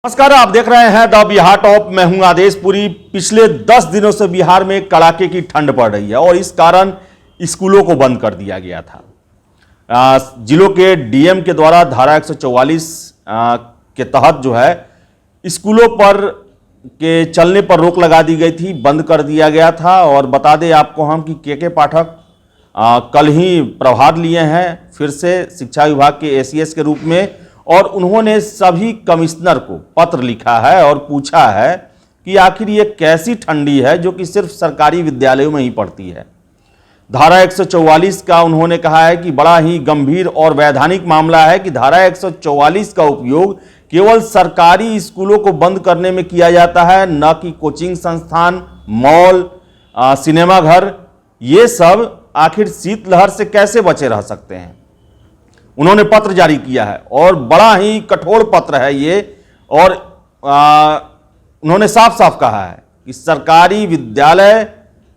नमस्कार, आप देख रहे हैं द बिहार टॉप। मैं हूं आदेश पुरी। पिछले 10 दिनों से बिहार में कड़ाके की ठंड पड़ रही है और इस कारण स्कूलों को बंद कर दिया गया था। जिलों के डीएम के द्वारा धारा 144 के तहत जो है स्कूलों पर के चलने पर रोक लगा दी गई थी, बंद कर दिया गया था। और बता दें आपको हम कि के पाठक कल ही प्रभार लिए हैं फिर से शिक्षा विभाग के एसीएस के रूप में, और उन्होंने सभी कमिश्नर को पत्र लिखा है और पूछा है कि आखिर ये कैसी ठंडी है जो कि सिर्फ सरकारी विद्यालयों में ही पड़ती है। धारा 144 का उन्होंने कहा है कि बड़ा ही गंभीर और वैधानिक मामला है कि धारा 144 का उपयोग केवल सरकारी स्कूलों को बंद करने में किया जाता है, न कि कोचिंग संस्थान, मॉल, सिनेमाघर। ये सब आखिर शीतलहर से कैसे बचे रह सकते हैं। उन्होंने पत्र जारी किया है और बड़ा ही कठोर पत्र है ये। और उन्होंने साफ साफ कहा है कि सरकारी विद्यालय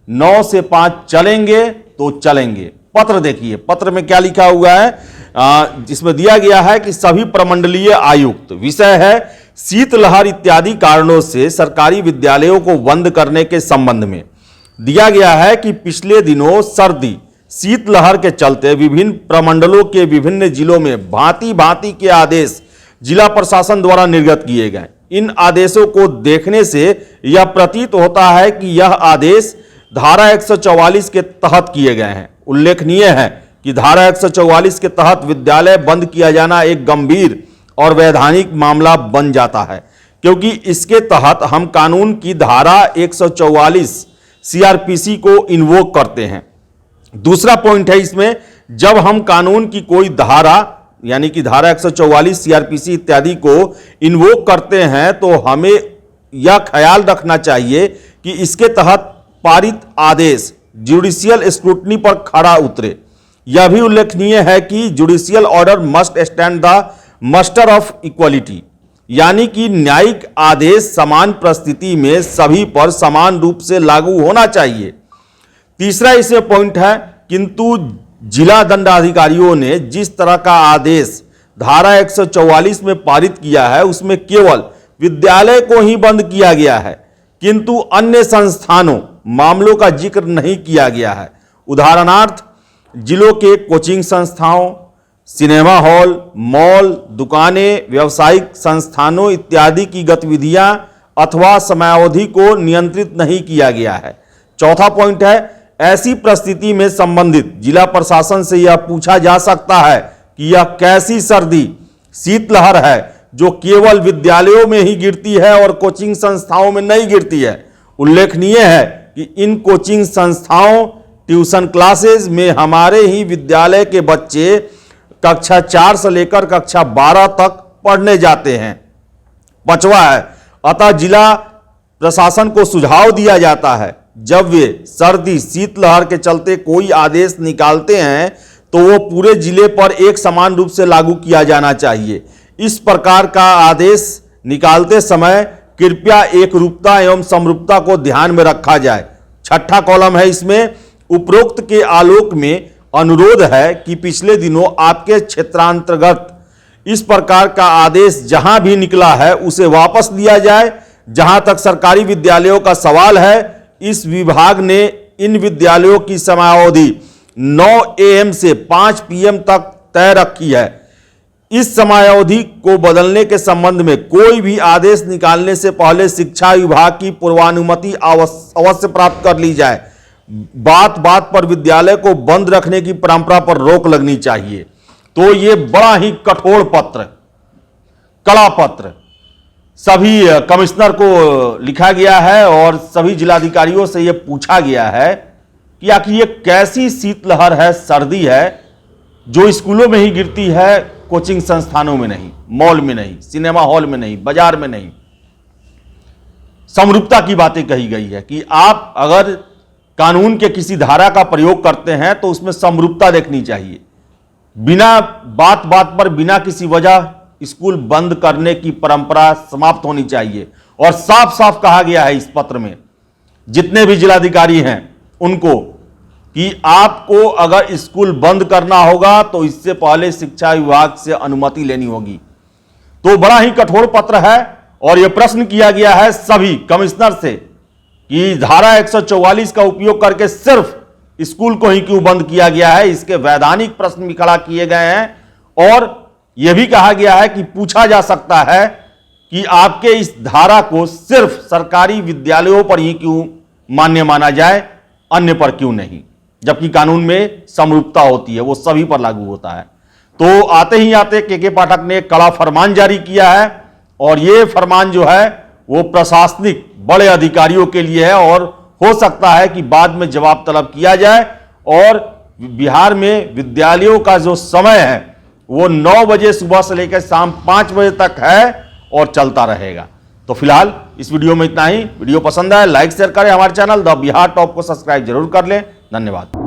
9 से 5 चलेंगे तो चलेंगे। पत्र देखिए, पत्र में क्या लिखा हुआ है, जिसमें दिया गया है कि सभी प्रमंडलीय आयुक्त, विषय है शीतलहर इत्यादि कारणों से सरकारी विद्यालयों को बंद करने के संबंध में। दिया गया है कि पिछले दिनों सर्दी शीतलहर के चलते विभिन्न प्रमंडलों के विभिन्न जिलों में भांति भांति के आदेश जिला प्रशासन द्वारा निर्गत किए गए। इन आदेशों को देखने से यह प्रतीत होता है कि यह आदेश धारा 144 के तहत किए गए हैं। उल्लेखनीय है कि धारा 144 के तहत विद्यालय बंद किया जाना एक गंभीर और वैधानिक मामला बन जाता है, क्योंकि इसके तहत हम कानून की धारा 144 सीआरपीसी को इन्वोक करते हैं। दूसरा पॉइंट है इसमें, जब हम कानून की कोई धारा यानी कि धारा 144 सीआरपीसी इत्यादि को इन्वोक करते हैं तो हमें यह ख्याल रखना चाहिए कि इसके तहत पारित आदेश जुडिशियल स्क्रूटनी पर खरा उतरे। यह भी उल्लेखनीय है कि judicial order must stand the muster of equality, यानी कि न्यायिक आदेश समान परिस्थिति में सभी पर समान रूप से लागू होना चाहिए। तीसरा इसमें पॉइंट है, किंतु जिला दंडाधिकारियों ने जिस तरह का आदेश धारा 144 में पारित किया है उसमें केवल विद्यालय को ही बंद किया गया है, किंतु अन्य संस्थानों मामलों का जिक्र नहीं किया गया है। उदाहरणार्थ जिलों के कोचिंग संस्थाओं, सिनेमा हॉल, मॉल, दुकानें, व्यावसायिक संस्थानों इत्यादि की गतिविधियां अथवा समयावधि को नियंत्रित नहीं किया गया है। चौथा पॉइंट है, ऐसी परिस्थिति में संबंधित जिला प्रशासन से यह पूछा जा सकता है कि यह कैसी सर्दी शीतलहर है जो केवल विद्यालयों में ही गिरती है और कोचिंग संस्थाओं में नहीं गिरती है। उल्लेखनीय है कि इन कोचिंग संस्थाओं, ट्यूशन क्लासेस में हमारे ही विद्यालय के बच्चे कक्षा 4 से लेकर कक्षा 12 तक पढ़ने जाते हैं। पांचवा है, अतः जिला प्रशासन को सुझाव दिया जाता है जब वे सर्दी शीतलहर के चलते कोई आदेश निकालते हैं तो वो पूरे जिले पर एक समान रूप से लागू किया जाना चाहिए। इस प्रकार का आदेश निकालते समय कृपया एकरूपता एवं समरूपता को ध्यान में रखा जाए। छठा कॉलम है इसमें, उपरोक्त के आलोक में अनुरोध है कि पिछले दिनों आपके क्षेत्रांतर्गत इस प्रकार का आदेश जहां भी निकला है उसे वापस लिया जाए। जहां तक सरकारी विद्यालयों का सवाल है, इस विभाग ने इन विद्यालयों की समयावधि 9 AM से 5 PM तक तय रखी है। इस समयावधि को बदलने के संबंध में कोई भी आदेश निकालने से पहले शिक्षा विभाग की पूर्वानुमति अवश्य प्राप्त कर ली जाए। बात बात पर विद्यालय को बंद रखने की परंपरा पर रोक लगनी चाहिए। तो ये बड़ा ही कठोर पत्र, कड़ा पत्र सभी कमिश्नर को लिखा गया है और सभी जिलाधिकारियों से यह पूछा गया है कि आखिर ये कैसी शीतलहर है, सर्दी है जो स्कूलों में ही गिरती है, कोचिंग संस्थानों में नहीं, मॉल में नहीं, सिनेमा हॉल में नहीं, बाजार में नहीं। समरूपता की बातें कही गई है कि आप अगर कानून के किसी धारा का प्रयोग करते हैं तो उसमें समरूपता देखनी चाहिए। बिना बात बात पर बिना किसी वजह स्कूल बंद करने की परंपरा समाप्त होनी चाहिए। और साफ साफ कहा गया है इस पत्र में जितने भी जिलाधिकारी हैं उनको कि आपको अगर स्कूल बंद करना होगा तो इससे पहले शिक्षा विभाग से अनुमति लेनी होगी। तो बड़ा ही कठोर पत्र है और यह प्रश्न किया गया है सभी कमिश्नर से कि धारा 144 का उपयोग करके सिर्फ स्कूल को ही क्यों बंद किया गया है। इसके वैधानिक प्रश्न भी खड़ा किए गए हैं और यह भी कहा गया है कि पूछा जा सकता है कि आपके इस धारा को सिर्फ सरकारी विद्यालयों पर ही क्यों मान्य माना जाए, अन्य पर क्यों नहीं, जबकि कानून में समरूपता होती है, वो सभी पर लागू होता है। तो आते ही आते के पाठक ने कड़ा फरमान जारी किया है और यह फरमान जो है वो प्रशासनिक बड़े अधिकारियों के लिए है और हो सकता है कि बाद में जवाब तलब किया जाए। और बिहार में विद्यालयों का जो समय है वो 9 बजे सुबह से लेकर शाम 5 बजे तक है और चलता रहेगा। तो फिलहाल इस वीडियो में इतना ही। वीडियो पसंद आए लाइक शेयर करें, हमारे चैनल द बिहार टॉप को सब्सक्राइब जरूर कर लें। धन्यवाद।